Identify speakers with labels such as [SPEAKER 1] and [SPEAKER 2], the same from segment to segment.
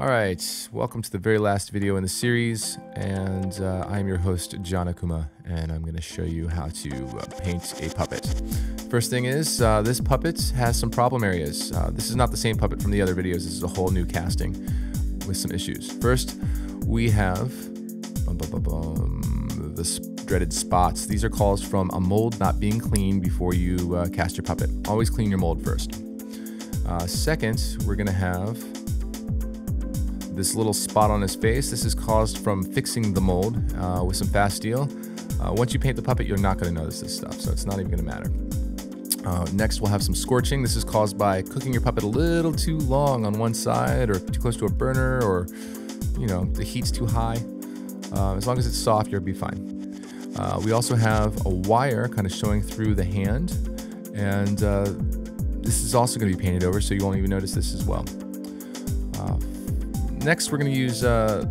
[SPEAKER 1] Alright, welcome to the very last video in the series, and I'm your host, John Akuma, and I'm going to show you how to paint a puppet. First thing is, this puppet has some problem areas. This is not the same puppet from the other videos, this is a whole new casting with some issues. First, we have the dreaded spots. These are calls from a mold not being clean before you cast your puppet. Always clean your mold first. Second, we're going to have this little spot on his face. This is caused from fixing the mold with some fast steel. Once you paint the puppet, you're not going to notice this stuff, so it's not even going to matter. Next, we'll have some scorching. This is caused by cooking your puppet a little too long on one side, or too close to a burner, or the heat's too high. As long as it's soft, you'll be fine. We also have a wire kind of showing through the hand, and this is also going to be painted over, so you won't even notice this as well. Next, we're going to use the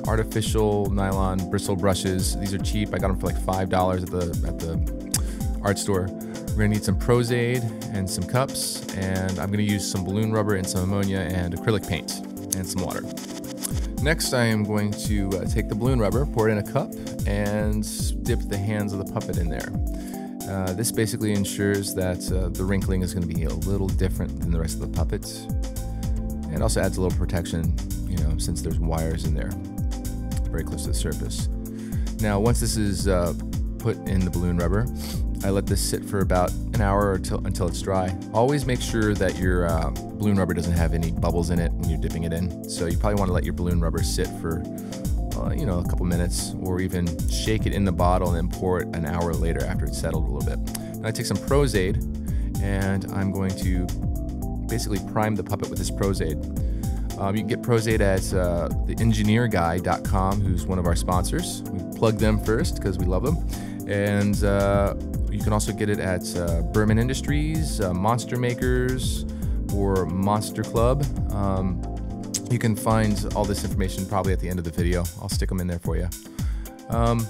[SPEAKER 1] artificial nylon bristle brushes. These are cheap. I got them for like $5 at the art store. We're going to need some Pros-Aid and some cups, and I'm going to use some balloon rubber and some ammonia and acrylic paint and some water. Next, I am going to take the balloon rubber, pour it in a cup, and dip the hands of the puppet in there. This basically ensures that the wrinkling is going to be a little different than the rest of the puppet. And also adds a little protection, since there's wires in there, very close to the surface. Now, once this is put in the balloon rubber, I let this sit for about an hour until it's dry. Always make sure that your balloon rubber doesn't have any bubbles in it when you're dipping it in. So you probably want to let your balloon rubber sit for, a couple minutes, or even shake it in the bottle and then pour it an hour later after it's settled a little bit. Now I take some Pros-Aid, and I'm going to basically prime the puppet with this Pros-Aid. You can get Pros-Aid at theengineerguy.com, who's one of our sponsors. We plug them first because we love them. And you can also get it at Berman Industries, Monster Makers, or Monster Club. You can find all this information probably at the end of the video. I'll stick them in there for you. I'm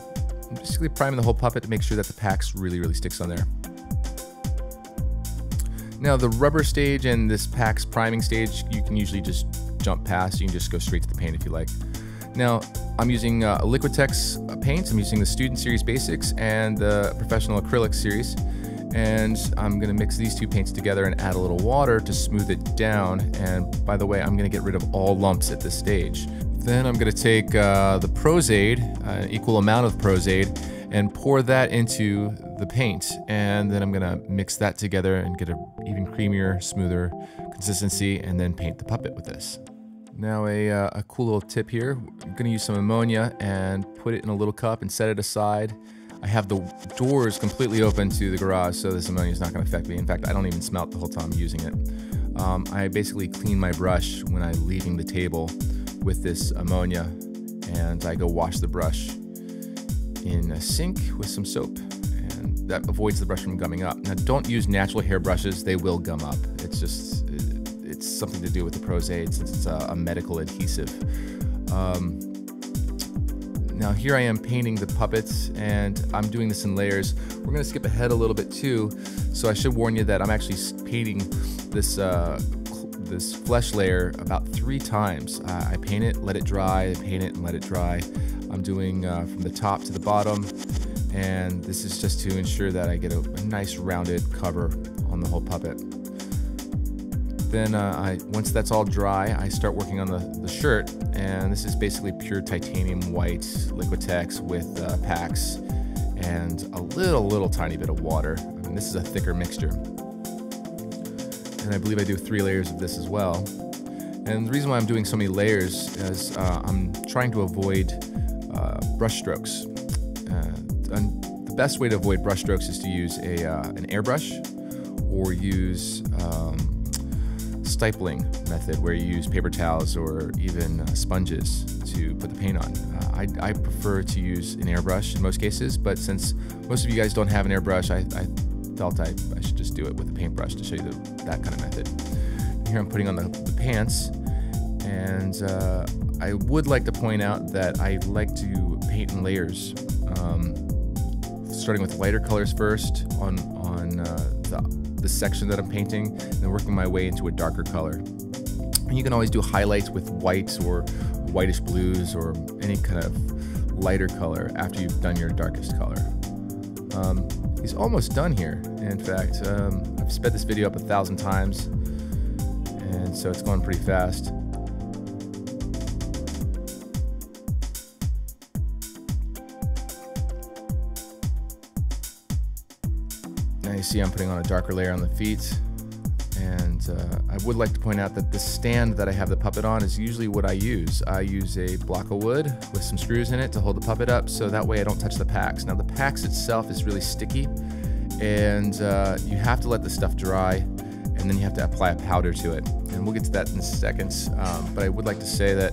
[SPEAKER 1] basically priming the whole puppet to make sure that the PAX really sticks on there. Now, the rubber stage and this PAX priming stage, you can usually just jump past. You can just go straight to the paint if you like. Now, I'm using Liquitex paints. I'm using the Student Series Basics and the Professional Acrylic Series. And I'm going to mix these two paints together and add a little water to smooth it down. And by the way, I'm going to get rid of all lumps at this stage. Then I'm going to take the Pros-Aid, an equal amount of Pros-Aid, and pour that into the paint, and then I'm gonna mix that together and get an even creamier, smoother consistency, and then paint the puppet with this. Now a cool little tip here, I'm gonna use some ammonia and put it in a little cup and set it aside. I have the doors completely open to the garage, so this ammonia is not gonna affect me. In fact, I don't even smell it the whole time I'm using it. I basically clean my brush when I'm leaving the table with this ammonia, and I go wash the brush in a sink with some soap, and that avoids the brush from gumming up. Now, don't use natural hair brushes, they will gum up. It's something to do with the Pros-Aid, since it's a medical adhesive. Now here I am painting the puppets, and I'm doing this in layers. We're going to skip ahead a little bit too, so I should warn you that I'm actually painting this this flesh layer about 3 times. I paint it, let it dry, paint it, and let it dry. I'm doing from the top to the bottom, and this is just to ensure that I get a nice rounded cover on the whole puppet. Then once that's all dry, I start working on the shirt, and this is basically pure titanium white Liquitex with PAX and a little tiny bit of water. I mean, this is a thicker mixture. And I believe I do 3 layers of this as well. And the reason why I'm doing so many layers is I'm trying to avoid brush strokes. And the best way to avoid brush strokes is to use an airbrush, or use stippling method, where you use paper towels or even sponges to put the paint on. I prefer to use an airbrush in most cases, but since most of you guys don't have an airbrush, I felt I should just do it with a paintbrush to show you that kind of method. Here I'm putting on the pants, and I would like to point out that I like to paint in layers, starting with lighter colors first on the section that I'm painting, and then working my way into a darker color. And you can always do highlights with whites or whitish blues or any kind of lighter color after you've done your darkest color. He's almost done here. In fact, I've sped this video up 1,000 times, and so it's going pretty fast. Now you see I'm putting on a darker layer on the feet. And I would like to point out that the stand that I have the puppet on is usually what I use. I use a block of wood with some screws in it to hold the puppet up, so that way I don't touch the PAX. Now the PAX itself is really sticky, and you have to let the stuff dry, and then you have to apply a powder to it. And we'll get to that in seconds, but I would like to say that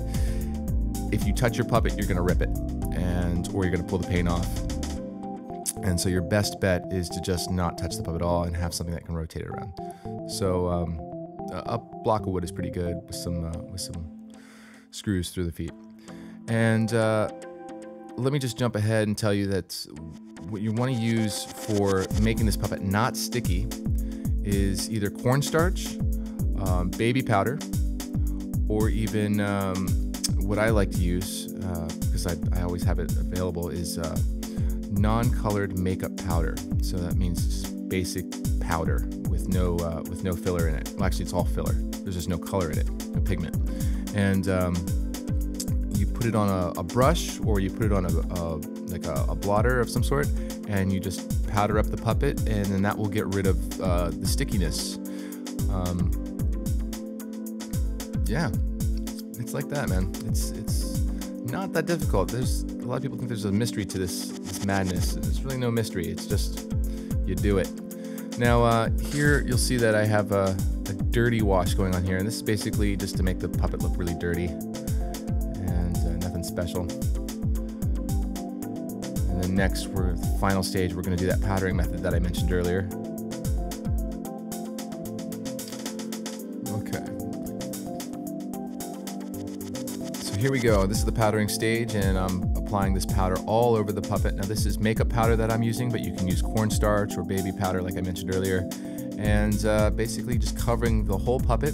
[SPEAKER 1] if you touch your puppet, you're going to rip it, or you're going to pull the paint off. And so your best bet is to just not touch the puppet at all and have something that can rotate it around. So a block of wood is pretty good with some screws through the feet. And let me just jump ahead and tell you that what you want to use for making this puppet not sticky is either cornstarch, baby powder, or even what I like to use, because I always have it available, is non-colored makeup powder. So that means just basic powder with no filler in it. Well, actually, it's all filler. There's just no color in it, no pigment. And you put it on a brush, or you put it on a blotter of some sort, and you just powder up the puppet, and then that will get rid of the stickiness. Yeah, it's like that, man. It's not that difficult. There's a lot of people think there's a mystery to this madness. There's really no mystery. It's just you do it. Now here you'll see that I have a dirty wash going on here, and this is basically just to make the puppet look really dirty, and nothing special. And then next, for the final stage, we're going to do that powdering method that I mentioned earlier. Okay. So here we go. This is the powdering stage, and I'm applying this powder all over the puppet. Now this is makeup powder that I'm using, but you can use cornstarch or baby powder like I mentioned earlier. And basically just covering the whole puppet.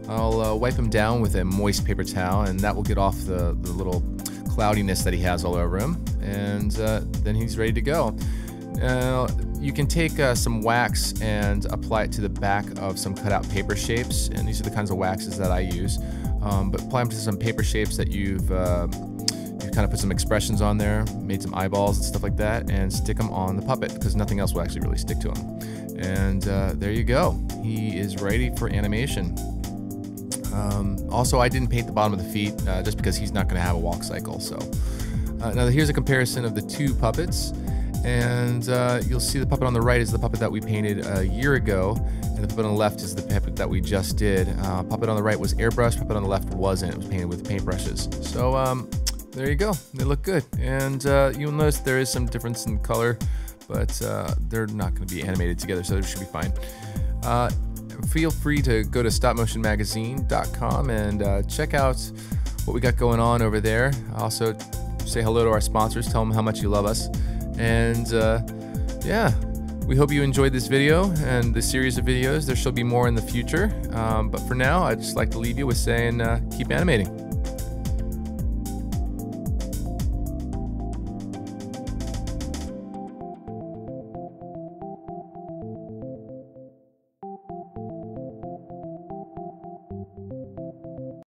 [SPEAKER 1] I'll wipe him down with a moist paper towel, and that will get off the little cloudiness that he has all over him. And then he's ready to go. You can take some wax and apply it to the back of some cutout paper shapes, and these are the kinds of waxes that I use. But apply them to some paper shapes that you've kind of put some expressions on there, made some eyeballs and stuff like that, and stick them on the puppet, because nothing else will actually really stick to him. And there you go. He is ready for animation. Also, I didn't paint the bottom of the feet just because he's not going to have a walk cycle. So now here's a comparison of the two puppets. And you'll see the puppet on the right is the puppet that we painted a year ago, and the puppet on the left is the puppet that we just did. Puppet on the right was airbrushed, puppet on the left wasn't. It was painted with paintbrushes. So there you go. They look good. And you'll notice there is some difference in color, but they're not going to be animated together, so they should be fine. Feel free to go to stopmotionmagazine.com and check out what we got going on over there. Also, say hello to our sponsors. Tell them how much you love us. And yeah, we hope you enjoyed this video and this series of videos. There shall be more in the future. But for now, I'd just like to leave you with saying keep animating.